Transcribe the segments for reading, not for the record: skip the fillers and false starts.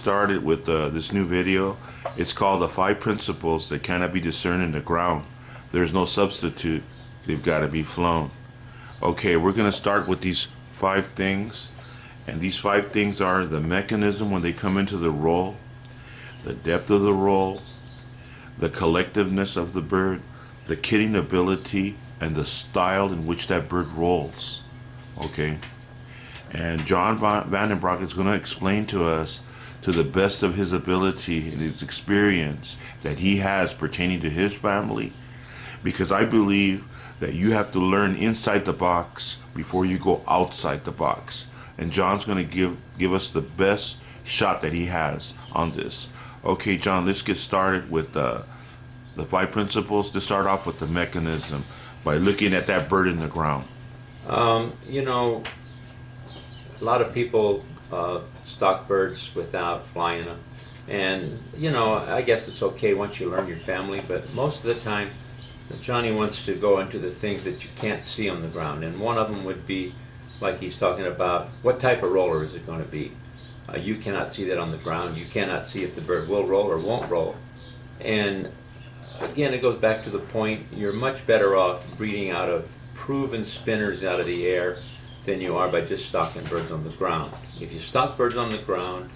started with this new video. It's called The 5 Principles That Cannot Be Discerned in the Ground. There's no substitute. They've got to be flown. Okay, we're going to start with these 5 things. And these 5 things are the mechanism when they come into the roll, the depth of the roll, the collectiveness of the bird, the kidding ability, and the style in which that bird rolls. Okay? And John Vandenbroek is going to explain to us, to the best of his ability and his experience that he has pertaining to his family, because I believe that you have to learn inside the box before you go outside the box. And John's going to give us the best shot that he has on this. Okay, John, let's get started with the 5 principles. To start off with the mechanism by looking at that bird in the ground. You know, a lot of people stock birds without flying them. And, you know, I guess it's okay once you learn your family, but most of the time, Johnny wants to go into the things that you can't see on the ground. And one of them would be, like he's talking about, what type of roller is it going to be? You cannot see that on the ground. You cannot see if the bird will roll or won't roll. And again, it goes back to the point, you're much better off breeding out of proven spinners out of the air than you are by just stocking birds on the ground. If you stock birds on the ground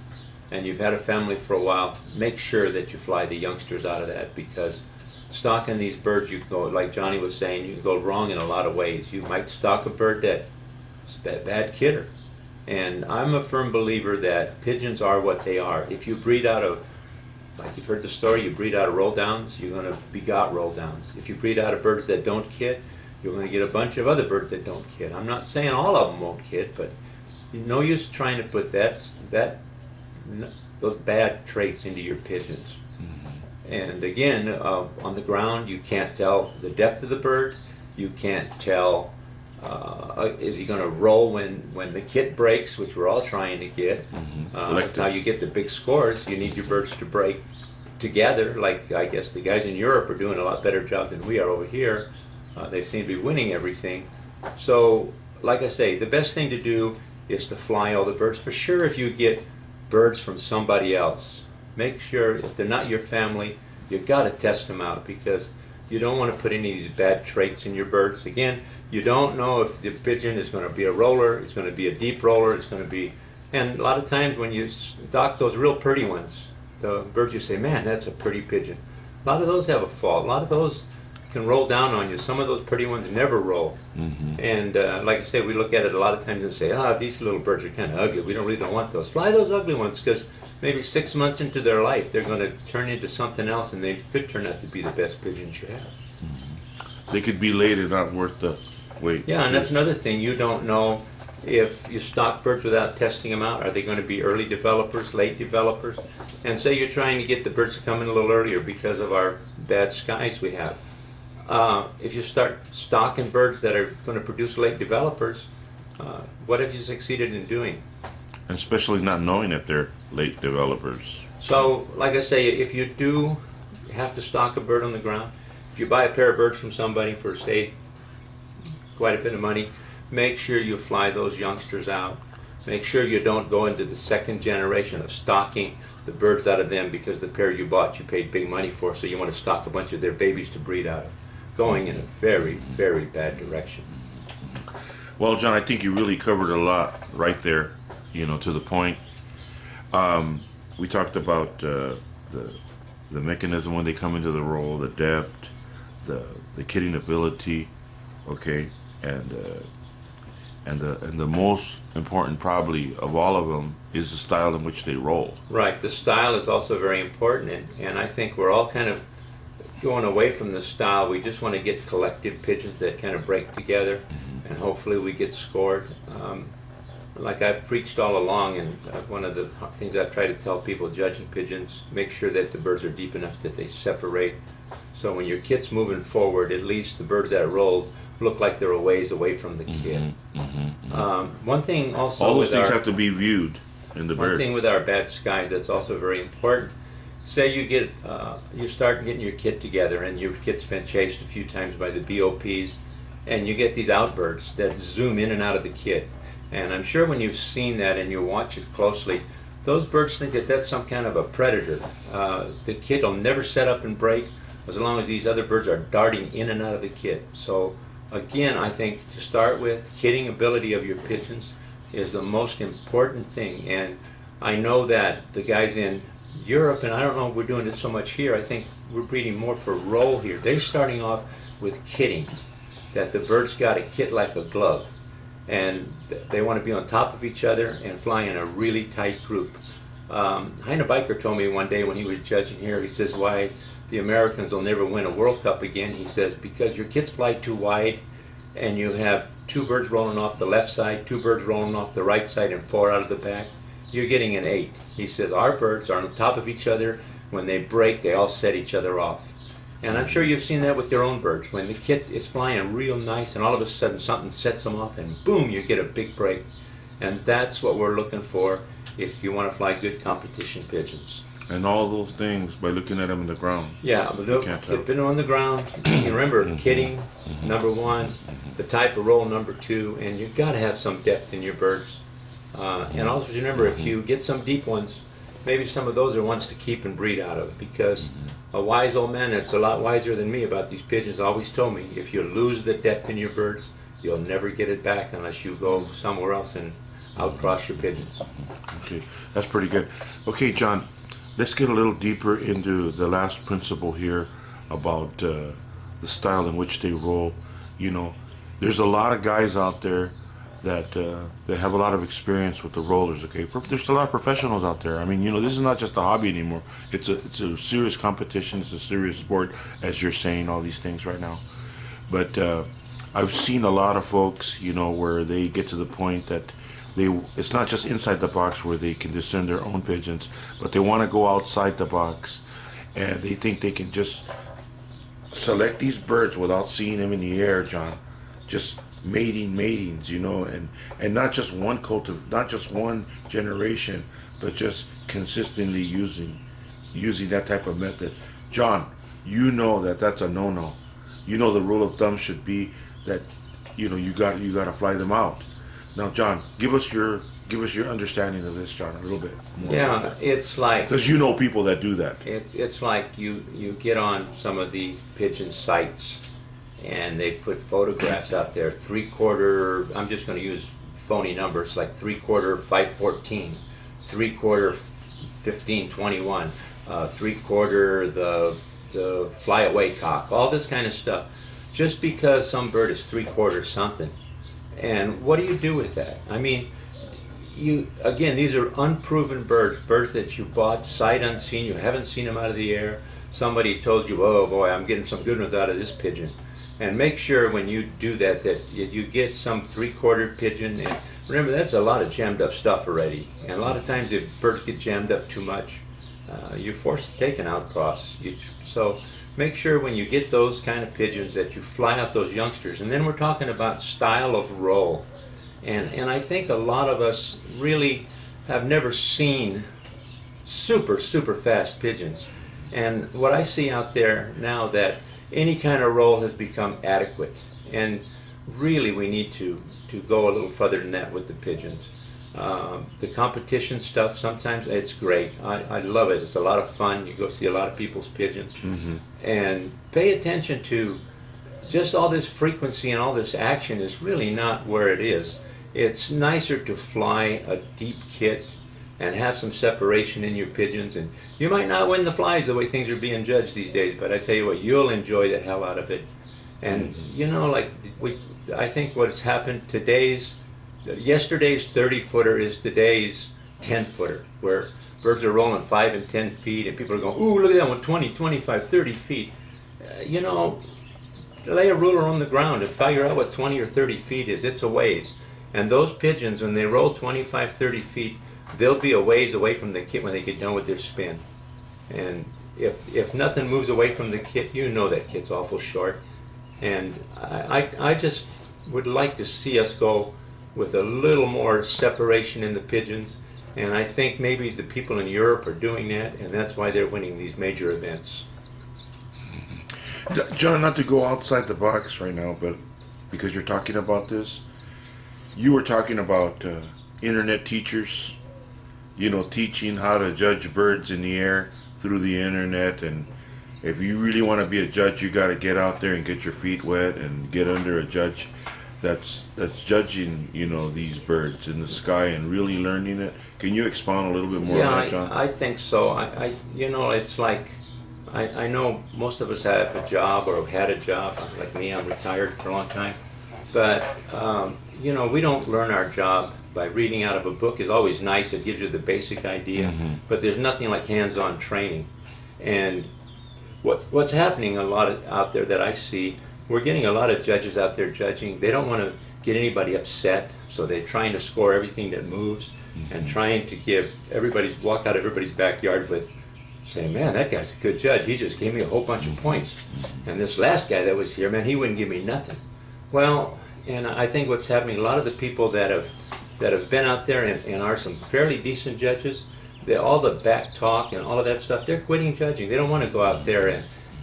and you've had a family for a while, make sure that you fly the youngsters out of that, because stocking these birds, you can go, like Johnny was saying, you can go wrong in a lot of ways. You might stock a bird that's a bad kidder. And I'm a firm believer that pigeons are what they are. If you breed out of, like you've heard the story, you breed out of roll downs, you're going to begot roll downs. If you breed out of birds that don't kid, you're going to get a bunch of other birds that don't kid. I'm not saying all of them won't kid, but no use trying to put those bad traits into your pigeons. And again, on the ground, you can't tell the depth of the bird. You can't tell, is he going to roll when the kit breaks, which we're all trying to get. That's how you get the big scores. You need your birds to break together. Like I guess the guys in Europe are doing a lot better job than we are over here. They seem to be winning everything. So, like I say, the best thing to do is to fly all the birds. For sure, if you get birds from somebody else, make sure if they're not your family, you've got to test them out, because you don't want to put any of these bad traits in your birds. Again, you don't know if the pigeon is going to be a roller, it's going to be a deep roller, it's going to be... And a lot of times when you stock those real pretty ones, the birds, you say, man, that's a pretty pigeon. A lot of those have a fault. A lot of those can roll down on you. Some of those pretty ones never roll. And like I say, we look at it a lot of times and say, these little birds are kind of ugly. We don't want those. Fly those ugly ones, because maybe 6 months into their life, they're going to turn into something else, and they could turn out to be the best pigeons you have. They could be late and not worth the wait. Yeah, and that's another thing. You don't know if you stock birds without testing them out. Are they going to be early developers, late developers? And say you're trying to get the birds to come in a little earlier because of our bad skies we have. If you start stocking birds that are going to produce late developers, what have you succeeded in doing? Especially not knowing that they're late developers. So, like I say, if you do have to stock a bird on the ground, if you buy a pair of birds from somebody for, say, quite a bit of money, make sure you fly those youngsters out. Make sure you don't go into the second generation of stocking the birds out of them because the pair you bought you paid big money for, so you want to stock a bunch of their babies to breed out of. Going in a very, very bad direction. Well, John, I think you really covered a lot right there, to the point. We talked about the mechanism when they come into the roll, the depth, the kidding ability, okay, and the most important probably of all of them is the style in which they roll. Right, the style is also very important, and I think we're all kind of going away from the style. We just want to get collective pigeons that kind of break together, and hopefully we get scored. Like I've preached all along, and one of the things I've tried to tell people judging pigeons, make sure that the birds are deep enough that they separate. So when your kit's moving forward, at least the birds that roll look like they're a ways away from the kit. One thing also, all those things have to be viewed in the bird. One thing with our bad skies that's also very important. Say you start getting your kit together, and your kit's been chased a few times by the BOPs, and you get these outbirds that zoom in and out of the kit. And I'm sure when you've seen that and you watch it closely, those birds think that that's some kind of a predator. The kit will never set up and break as long as these other birds are darting in and out of the kit. So again, I think to start with, kitting ability of your pigeons is the most important thing. And I know that the guys in Europe, and I don't know if we're doing it so much here, I think we're breeding more for roll here. They're starting off with kitting, that the birds got to kit like a glove. And they want to be on top of each other and fly in a really tight group. Heine Biker told me one day when he was judging here, he says, why the Americans will never win a World Cup again. He says, because your kits fly too wide and you have 2 birds rolling off the left side, 2 birds rolling off the right side, and 4 out of the back. You're getting an 8. He says, our birds are on top of each other. When they break, they all set each other off. And I'm sure you've seen that with your own birds. When the kit is flying real nice and all of a sudden something sets them off and boom, you get a big break. And that's what we're looking for if you want to fly good competition pigeons. And all those things by looking at them in the ground. Yeah, tipping on the ground. You remember kitting, number 1, the type of roll, number 2, and you've got to have some depth in your birds. And also remember, if you get some deep ones, maybe some of those are ones to keep and breed out of, because a wise old man that's a lot wiser than me about these pigeons always told me, if you lose the depth in your birds, you'll never get it back unless you go somewhere else and outcross your pigeons. Okay, that's pretty good. Okay, John, let's get a little deeper into the last principle here about the style in which they roll. You know, there's a lot of guys out there that have a lot of experience with the rollers. Okay, there's a lot of professionals out there. I mean, you know, this is not just a hobby anymore. It's a serious competition. It's a serious sport, as you're saying all these things right now. But I've seen a lot of folks, you know, where they get to the point that it's not just inside the box where they can discern their own pigeons, but they want to go outside the box, and they think they can just select these birds without seeing them in the air, John. Just matings, you know, and not just one not just one generation, but just consistently using that type of method. John, you know that's a no-no. You know the rule of thumb should be that, you know, you got to fly them out. Now, John, give us your understanding of this, John, a little bit more. Yeah, it's like, because you know people that do that. It's like you get on some of the pigeon sites, and they put photographs out there, 3/4, I'm just going to use phony numbers, like 3/4 514, 3/4 1521, 3/4 the flyaway cock, all this kind of stuff, just because some bird is 3/4 something. And what do you do with that? I mean, again, these are unproven birds that you bought sight unseen. You haven't seen them out of the air. Somebody told you, oh boy, I'm getting some good ones out of this pigeon. And make sure when you do that you get some 3/4 pigeon. And remember, that's a lot of jammed up stuff already. And a lot of times if birds get jammed up too much, you're forced to take an outcross. So make sure when you get those kind of pigeons that you fly out those youngsters. And then we're talking about style of roll. And I think a lot of us really have never seen super fast pigeons. And what I see out there now, that any kind of roll has become adequate. And really we need to go a little further than that with the pigeons. The competition stuff, sometimes it's great. I love it. It's a lot of fun. You go see a lot of people's pigeons. And pay attention to just all this frequency and all this action is really not where it is. It's nicer to fly a deep kit and have some separation in your pigeons. And you might not win the flies the way things are being judged these days, but I tell you what, you'll enjoy the hell out of it. And you know, like I think what's happened yesterday's 30-footer is today's 10-footer, where birds are rolling 5 and 10 feet, and people are going, ooh, look at that one, 20, 25, 30 feet. You know, lay a ruler on the ground and figure out what 20 or 30 feet is. It's a ways. And those pigeons, when they roll 25, 30 feet, they'll be a ways away from the kit when they get done with their spin. And if nothing moves away from the kit, you know that kit's awful short. And I just would like to see us go with a little more separation in the pigeons. And I think maybe the people in Europe are doing that, and that's why they're winning these major events. John, not to go outside the box right now, but because you're talking about this, you were talking about internet teachers teaching how to judge birds in the air through the internet. And if you really want to be a judge, you got to get out there and get your feet wet and get under a judge that's judging, these birds in the sky and really learning it. Can you expound a little bit more on that, John? I think so. It's like, I know most of us have a job or have had a job. Like me, I'm retired for a long time. But, we don't learn our job by reading out of a book. Is always nice. It gives you the basic idea. Mm-hmm. But there's nothing like hands-on training. And what's happening a lot out there that I see, we're getting a lot of judges out there judging. They don't want to get anybody upset, so they're trying to score everything that moves and trying to walk out of everybody's backyard with saying, man, that guy's a good judge. He just gave me a whole bunch of points. And this last guy that was here, man, he wouldn't give me nothing. Well, and I think what's happening, a lot of the people that have been out there and are some fairly decent judges, all the back talk and all of that stuff, they're quitting judging. They don't want to go out there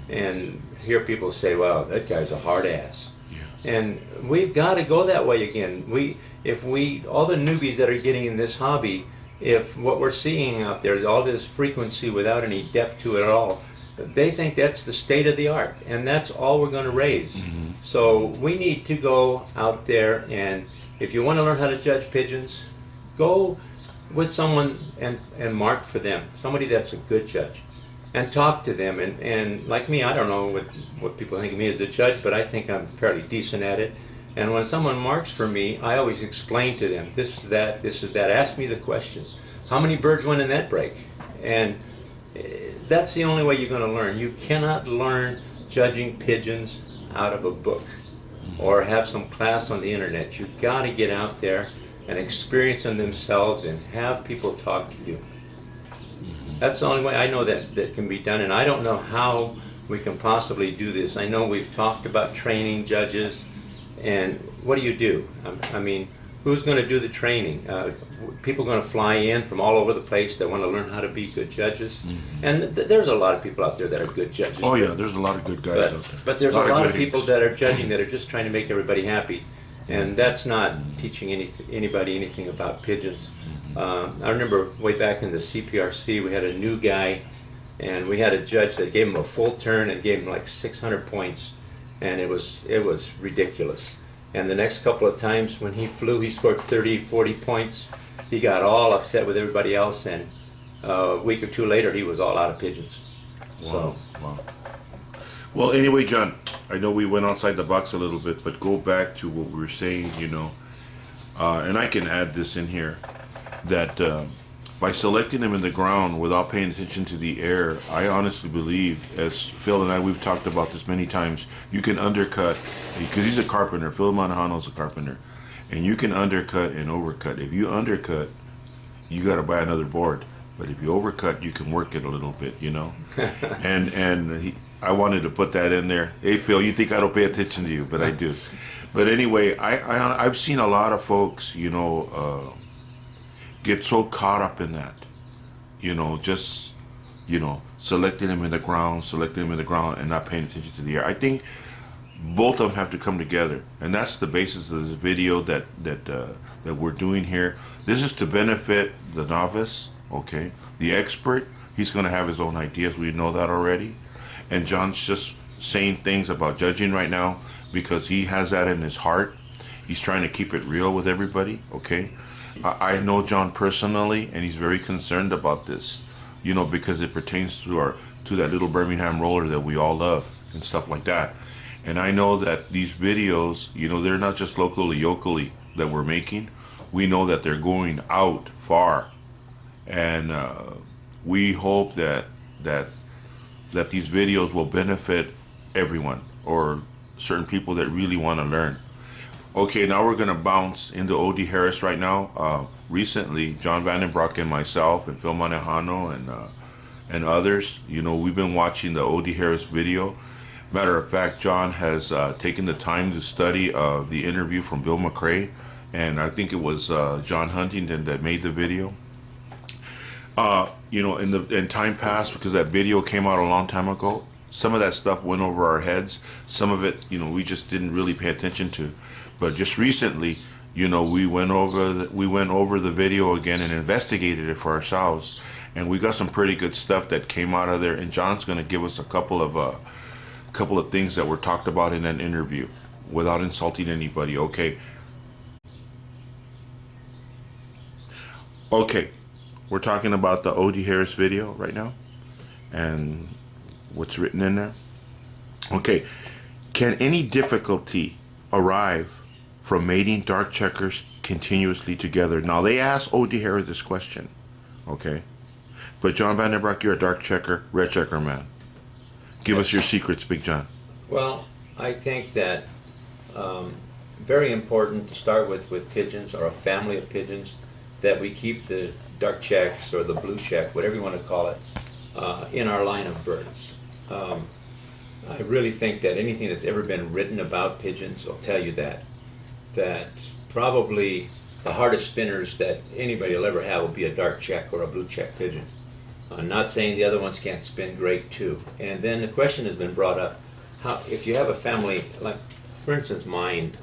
and hear people say, well, that guy's a hard ass. Yeah. And we've got to go that way again. All the newbies that are getting in this hobby, if what we're seeing out there is all this frequency without any depth to it at all, they think that's the state of the art, and that's all we're going to raise. Mm-hmm. So we need to go out there, and if you want to learn how to judge pigeons, go with someone and mark for them, somebody that's a good judge, and talk to them. And like me, I don't know what people think of me as a judge, but I think I'm fairly decent at it. And when someone marks for me, I always explain to them, this is that, this is that. Ask me the questions. How many birds went in that break? And that's the only way you're going to learn. You cannot learn judging pigeons out of a book or have some class on the internet. You've got to get out there and experience them themselves and have people talk to you. That's the only way I know that can be done, and I don't know how we can possibly do this. I know we've talked about training judges, and what do? I mean, who's going to do the training? People going to fly in from all over the place that want to learn how to be good judges, and there's a lot of people out there that are good judges. Oh yeah, there's a lot of good guys out there. But there's a lot of people that are judging that are just trying to make everybody happy. And that's not teaching anybody anything about pigeons. I remember way back in the CPRC, we had a new guy, and we had a judge that gave him a full turn and gave him like 600 points, and it was ridiculous. And the next couple of times when he flew, he scored 30, 40 points. He got all upset with everybody else, and a week or two later, he was all out of pigeons. Wow. Well, anyway, John, I know we went outside the box a little bit, but go back to what we were saying, and I can add this in here, that by selecting them in the ground without paying attention to the air, I honestly believe, as Phil and I, we've talked about this many times, you can undercut, because he's a carpenter, Phil Manahano's a carpenter, and you can undercut and overcut. If you undercut, you got to buy another board, but if you overcut, you can work it a little bit, and I wanted to put that in there. Hey, Phil, you think I don't pay attention to you, but I do. But anyway, I've seen a lot of folks, get so caught up in that, just, selecting them in the ground, and not paying attention to the air. I think both of them have to come together, and that's the basis of this video that we're doing here. This is to benefit the novice, okay? The expert, he's going to have his own ideas. We know that already. And John's just saying things about judging right now because he has that in his heart. He's trying to keep it real with everybody, okay? I know John personally, and he's very concerned about this, because it pertains to that little Birmingham roller that we all love and stuff like that. And I know that these videos, they're not just locally that we're making. We know that they're going out far, and we hope that these videos will benefit everyone or certain people that really want to learn. Okay, now we're going to bounce into O.D. Harris right now. Recently, John Vandenbroek and myself and Phil Manahano and others, we've been watching the O.D. Harris video. Matter of fact, John has taken the time to study the interview from Bill McRae, and I think it was John Huntington that made the video. In time past, because that video came out a long time ago, some of that stuff went over our heads. Some of it, we just didn't really pay attention to. But just recently, You know, we went over the video again and investigated it for ourselves, and we got some pretty good stuff that came out of there. And John's going to give us a couple of things that were talked about in that interview, without insulting anybody. Okay. Okay, we're talking about the O.D. Harris video right now, and what's written in there. Okay, can any difficulty arrive from mating dark checkers continuously together? Now, they asked O.D. Harris this question, okay? But John Vandenbroek, you're a dark checker, red checker man. Give us your secrets, Big John. Well, I think that very important to start with pigeons, or a family of pigeons, that we keep the dark checks or the blue check, whatever you want to call it, in our line of birds. I really think that anything that's ever been written about pigeons will tell you that probably the hardest spinners that anybody will ever have will be a dark check or a blue check pigeon. I'm not saying the other ones can't spin great too. And then the question has been brought up, how, if you have a family, like for instance mine,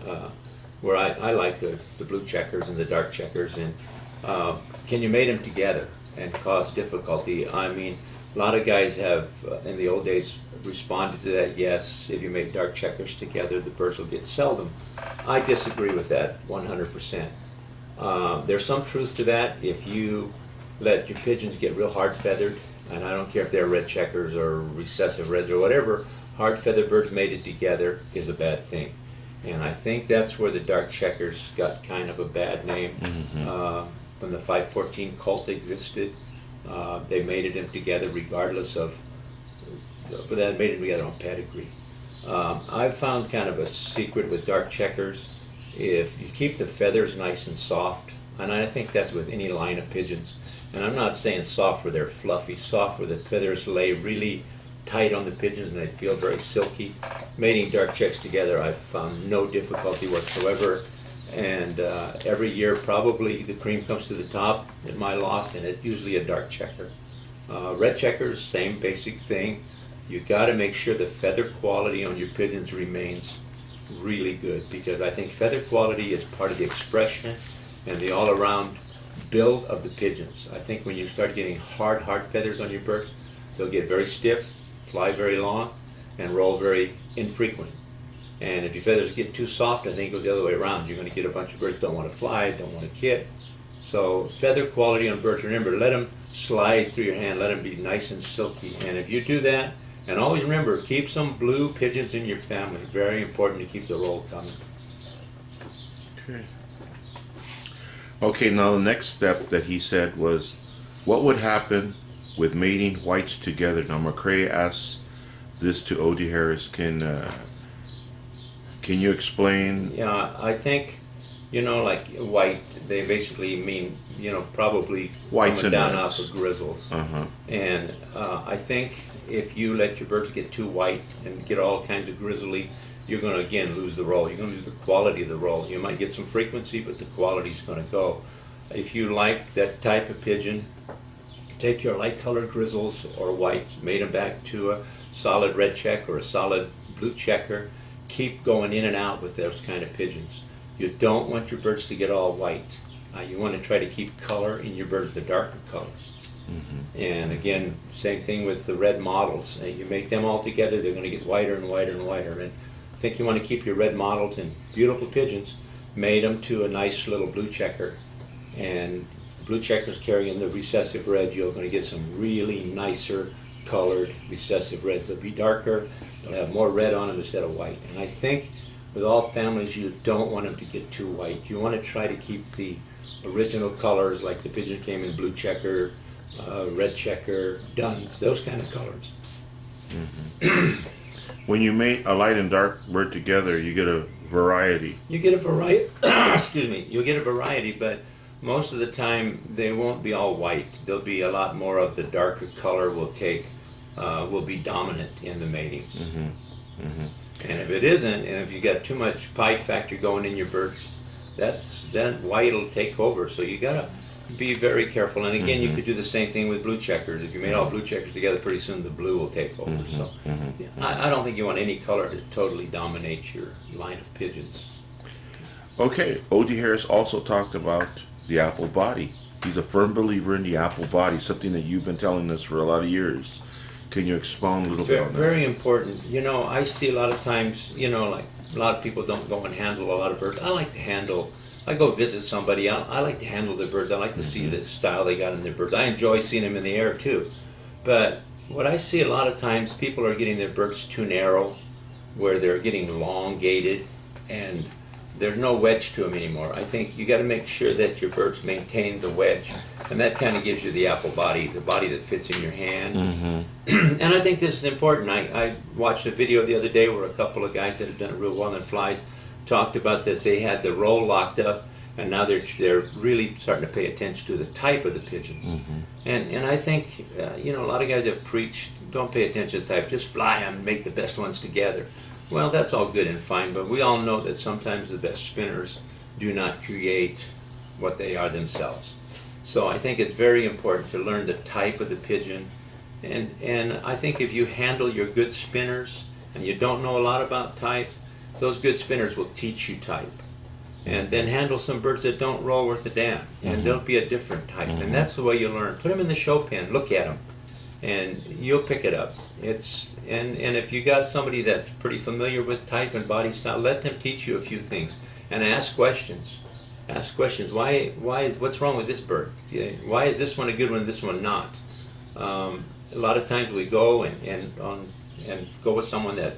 where I like the blue checkers and the dark checkers, and can you mate them together and cause difficulty? I mean, a lot of guys have, in the old days, responded to that. Yes, if you make dark checkers together, the birds will get seldom. I disagree with that 100%. There's some truth to that. If you let your pigeons get real hard feathered, and I don't care if they're red checkers or recessive reds or whatever, hard feathered birds mated together is a bad thing. And I think that's where the dark checkers got kind of a bad name. When the 514 cult existed, they mated them together regardless of, but they mated them together on pedigree. I've found kind of a secret with dark checkers. If you keep the feathers nice and soft, and I think that's with any line of pigeons, and I'm not saying soft where they're fluffy, soft where the feathers lay really tight on the pigeons and they feel very silky. Mating dark checks together, I've found no difficulty whatsoever. And every year probably the cream comes to the top in my loft, and it's usually a dark checker. Red checkers, same basic thing. You got to make sure the feather quality on your pigeons remains really good, because I think feather quality is part of the expression and the all-around build of the pigeons. I think when you start getting hard feathers on your birds, they'll get very stiff, fly very long, and roll very infrequent. And if your feathers get too soft, I think it goes the other way around. You're going to get a bunch of birds that don't want to fly, don't want to kit. So feather quality on birds, remember, let them slide through your hand, let them be nice and silky. And if you do that, and always remember, keep some blue pigeons in your family. Very important to keep the roll coming. Okay. Okay, now the next step that he said was, what would happen with mating whites together? Now McCrae asks this to O.D. Harris. Can you explain? Yeah, I think, like white, they basically mean, probably whites coming and down reds. off of grizzles. Uh-huh. And I think if you let your birds get too white and get all kinds of grizzly, you're going to, again, lose the roll. You're going to lose the quality of the roll. You might get some frequency, but the quality's going to go. If you like that type of pigeon, take your light-colored grizzles or whites, mate them back to a solid red check or a solid blue checker. Keep going in and out with those kind of pigeons. You don't want your birds to get all white. You want to try to keep color in your birds, the darker colors. And again, same thing with the red models. You make them all together, they're going to get whiter and whiter and whiter. And I think you want to keep your red models and beautiful pigeons, mate them to a nice little blue checker. And if the blue checkers carrying the recessive red, you're going to get some really nicer colored recessive reds. They'll be darker, they'll have more red on them instead of white. And I think with all families, you don't want them to get too white. You want to try to keep the original colors, like the pigeon came in blue checker, red checker, duns, those kind of colors. When you mate a light and dark bird together, you get a variety. You get a variety, excuse me, you'll get a variety, but most of the time they won't be all white. There'll be a lot more of the darker color will be dominant in the matings. And if it isn't, and if you got too much pied factor going in your birds, then white will take over. So you gotta be very careful. And again, you could do the same thing with blue checkers. If you made all blue checkers together, pretty soon the blue will take over. So I don't think you want any color to totally dominate your line of pigeons. Okay, O.D. Harris also talked about the apple body. He's a firm believer in the apple body, something that you've been telling us for a lot of years. Can you expound a little bit on that? Very important. You know, I see a lot of times, you know, like a lot of people don't go and handle a lot of birds. I like to handle, I go visit somebody, I like to handle their birds. I like to see the style they got in their birds. I enjoy seeing them in the air too. But what I see a lot of times, people are getting their birds too narrow, where they're getting elongated, and there's no wedge to them anymore. I think you got to make sure that your birds maintain the wedge, and that kind of gives you the apple body, the body that fits in your hand. And I think this is important. I watched a video the other day where a couple of guys that have done it real well in flies talked about that they had the roll locked up, and now they're really starting to pay attention to the type of the pigeons. And I think you know, a lot of guys have preached, don't pay attention to the type, just fly them and make the best ones together. Well, that's all good and fine, but we all know that sometimes the best spinners do not create what they are themselves. So I think it's very important to learn the type of the pigeon, and I think if you handle your good spinners and you don't know a lot about type, those good spinners will teach you type. And then handle some birds that don't roll worth a damn, and they'll be a different type, and that's the way you learn. Put them in the show pen, look at them, and you'll pick it up. And if you got somebody that's pretty familiar with type and body style, let them teach you a few things, and ask questions. Ask questions. What's wrong with this bird? Why is this one a good one, this one not? A lot of times we go and go with someone that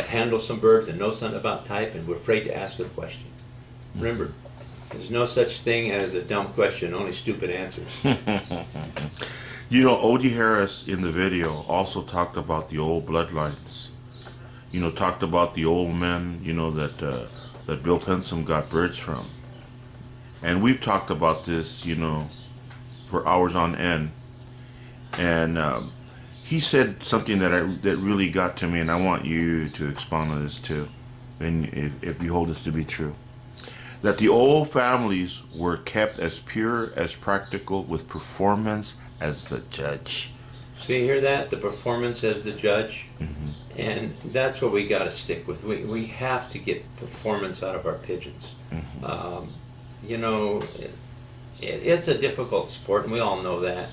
handles some birds and knows something about type, and we're afraid to ask a question. Remember, there's no such thing as a dumb question, only stupid answers. You know, O.D. Harris in the video also talked about the old bloodlines. You know, talked about the old men, you know, that Bill Pensum got birds from. And we've talked about this, you know, for hours on end. And he said something that really got to me, and I want you to expound on this too, and if you hold this to be true. That the old families were kept as pure as practical, with performance as the judge. See, hear that? The performance as the judge. And that's what we got to stick with. We have to get performance out of our pigeons. You know, it's a difficult sport, and we all know that.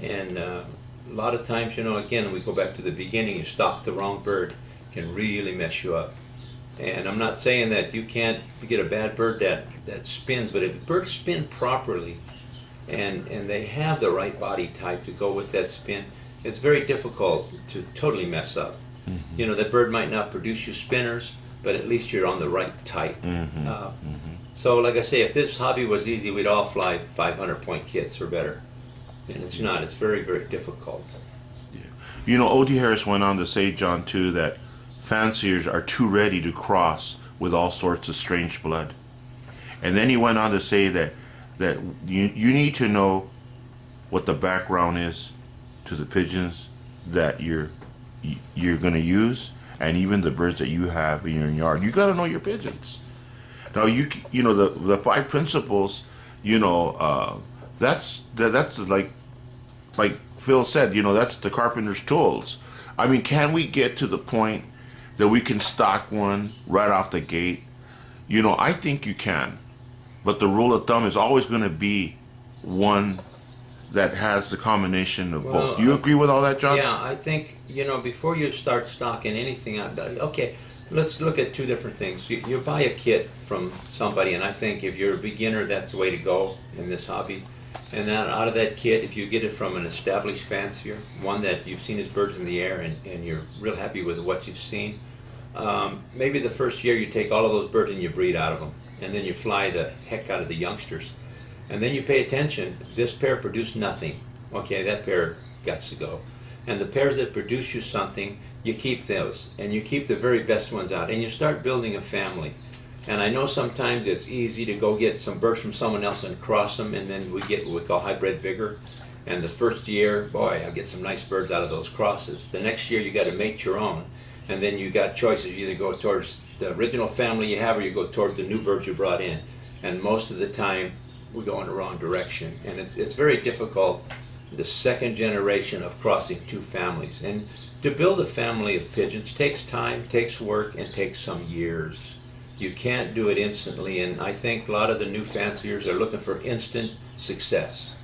And a lot of times, you know, again, we go back to the beginning, you stalk the wrong bird, can really mess you up. And I'm not saying that you can't get a bad bird that spins, but if birds spin properly, and they have the right body type to go with that spin, it's very difficult to totally mess up. You know, that bird might not produce you spinners, but at least you're on the right type. So like I say, if this hobby was easy, we'd all fly 500-point kits or better. And it's not. It's very, very difficult. Yeah. You know, O.D. Harris went on to say, John, too, that fanciers are too ready to cross with all sorts of strange blood. And then he went on to say that you need to know what the background is to the pigeons that you're going to use, and even the birds that you have in your yard. You got to know your pigeons. Now you know the 5 principles. You know that's like Phil said. You know, that's the carpenter's tools. I mean, can we get to the point that we can stock one right off the gate? You know, I think you can. But the rule of thumb is always going to be one that has the combination of both. Do you agree with all that, John? Yeah, I think, you know, before you start stocking anything out, okay, let's look at two different things. You buy a kit from somebody, and I think if you're a beginner, that's the way to go in this hobby. And then out of that kit, if you get it from an established fancier, one that you've seen his birds in the air and you're real happy with what you've seen, maybe the first year you take all of those birds and you breed out of them. And then you fly the heck out of the youngsters. And then you pay attention, this pair produced nothing. Okay, that pair got to go. And the pairs that produce you something, you keep those. And you keep the very best ones out. And you start building a family. And I know sometimes it's easy to go get some birds from someone else and cross them, and then we get what we call hybrid vigor. And the first year, boy, I'll get some nice birds out of those crosses. The next year you got to make your own. And then you got choices. You either go towards the original family you have, or you go towards the new birds you brought in. And most of the time we go in the wrong direction, and it's very difficult, the second generation of crossing two families. And to build a family of pigeons takes time, takes work, and takes some years. You can't do it instantly, and I think a lot of the new fanciers are looking for instant success.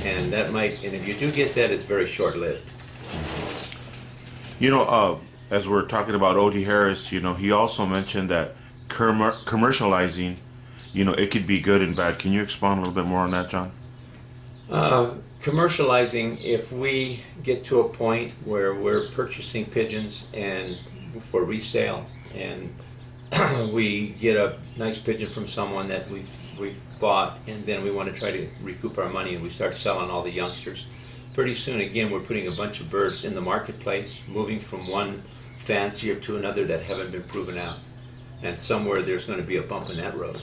And that might, and if you do get that, it's very short-lived. You know, as we're talking about O.D. Harris, you know, he also mentioned that commercializing, you know, it could be good and bad. Can you expound a little bit more on that, John? Commercializing, if we get to a point where we're purchasing pigeons and for resale, and we get a nice pigeon from someone that we've bought, and then we want to try to recoup our money, and we start selling all the youngsters. Pretty soon, again, we're putting a bunch of birds in the marketplace, moving from one fancier to another that haven't been proven out, and somewhere there's going to be a bump in that road.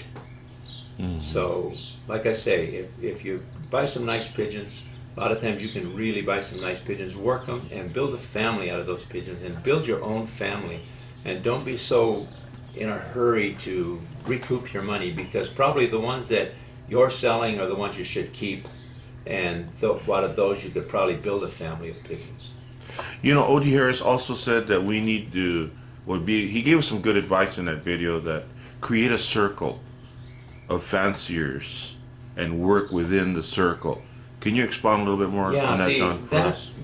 So, like I say, if you buy some nice pigeons, a lot of times you can really buy some nice pigeons, work them, and build a family out of those pigeons, and build your own family. And don't be so in a hurry to recoup your money, because probably the ones that you're selling are the ones you should keep, and out of those you could probably build a family of pigeons. You know, O.D. Harris also said that we need to, he gave us some good advice in that video, that create a circle of fanciers and work within the circle. Can you expound a little bit more on that, John?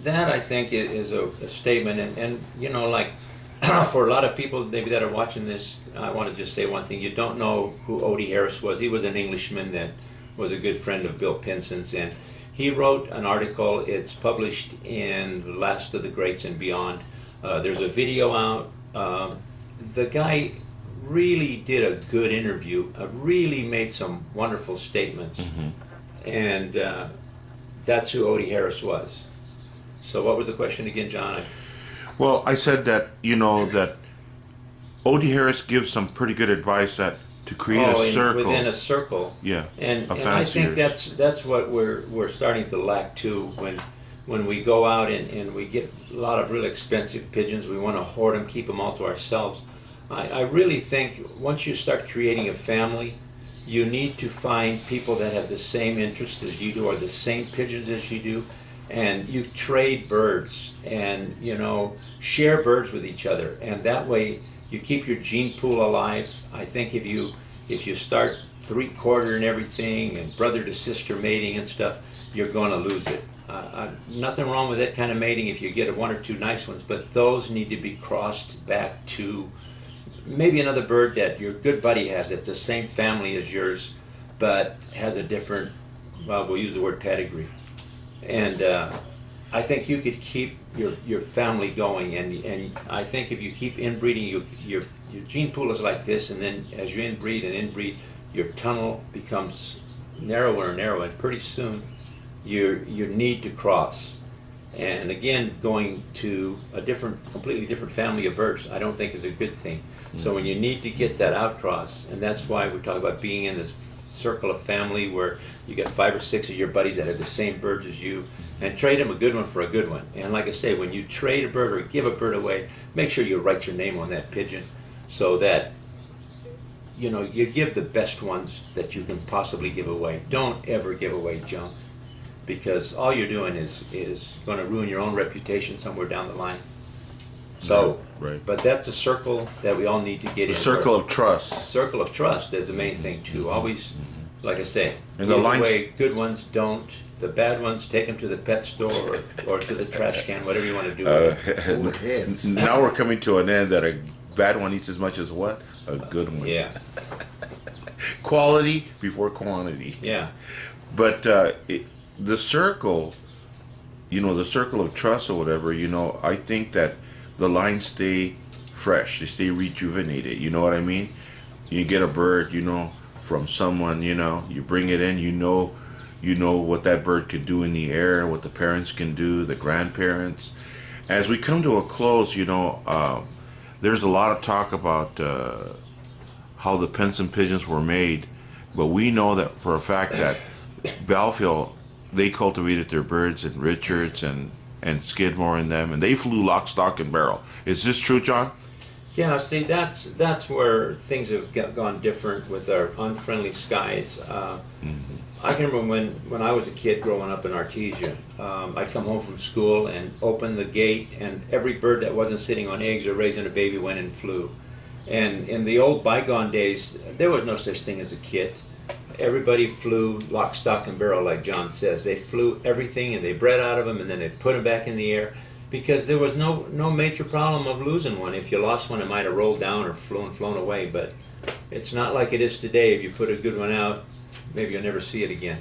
That I think is a statement, and you know, like for a lot of people maybe that are watching this, I want to just say one thing. You don't know who O.D. Harris was. He was an Englishman that was a good friend of Bill Pinson's, and he wrote an article. It's published in The Last of the Greats and Beyond. There's a video out. The guy really did a good interview, really made some wonderful statements, and that's who O.D. Harris was. So what was the question again, John? Well, I said that, you know, that O.D. Harris gives some pretty good advice that to create a circle. Within a circle. Yeah. And I think that's what we're starting to lack too, when we go out and we get a lot of really expensive pigeons. We want to hoard them, keep them all to ourselves. I really think once you start creating a family, you need to find people that have the same interests as you do, or the same pigeons as you do, and you trade birds, and you know, share birds with each other, and that way you keep your gene pool alive. I think if you start three-quarter and everything, and brother to sister mating and stuff, you're going to lose it. Nothing wrong with that kind of mating if you get one or two nice ones, but those need to be crossed back to maybe another bird that your good buddy has that's the same family as yours, but has a different, well, we'll use the word pedigree. And I think you could keep your family going, and I think if you keep inbreeding, your gene pool is like this, and then as you inbreed and inbreed, your tunnel becomes narrower and narrower, and pretty soon you need to cross. And again, going to a completely different family of birds, I don't think is a good thing. So when you need to get that outcross, and that's why we talk about being in this circle of family where you got 5 or 6 of your buddies that have the same birds as you, and trade them a good one for a good one. And like I say, when you trade a bird or give a bird away, make sure you write your name on that pigeon, so that you know you give the best ones that you can possibly give away. Don't ever give away junk, because all you're doing is going to ruin your own reputation somewhere down the line. So, right. But that's a circle that we all need to get in. A circle of trust. Circle of trust is the main thing too. Always, like I say, And give the lines- away good ones, don't. The bad ones, take them to the pet store or to the trash can, whatever you want to do. Now we're coming to an end that a bad one eats as much as what? A good one. Yeah, Quality before quantity. yeah. But the circle, you know, the circle of trust or whatever, you know, I think that the lines stay fresh, they stay rejuvenated. You know what I mean? You get a bird, you know, from someone, you know, you bring it in, you know what that bird could do in the air, what the parents can do, the grandparents. As we come to a close, you know, there's a lot of talk about how the Pinson pigeons were made, but we know that for a fact that Belfield, they cultivated their birds, and Richards and Skidmore in them, and they flew lock, stock, and barrel. Is this true, John? Yeah, see, that's where things have gone different with our unfriendly skies. I can remember when I was a kid growing up in Artesia, I'd come home from school and open the gate, and every bird that wasn't sitting on eggs or raising a baby went and flew. And in the old bygone days, there was no such thing as a kit. Everybody flew lock, stock, and barrel, like John says. They flew everything, and they bred out of them, and then they put them back in the air, because there was no major problem of losing one. If you lost one, it might have rolled down or flown away. But it's not like it is today. If you put a good one out, maybe you'll never see it again.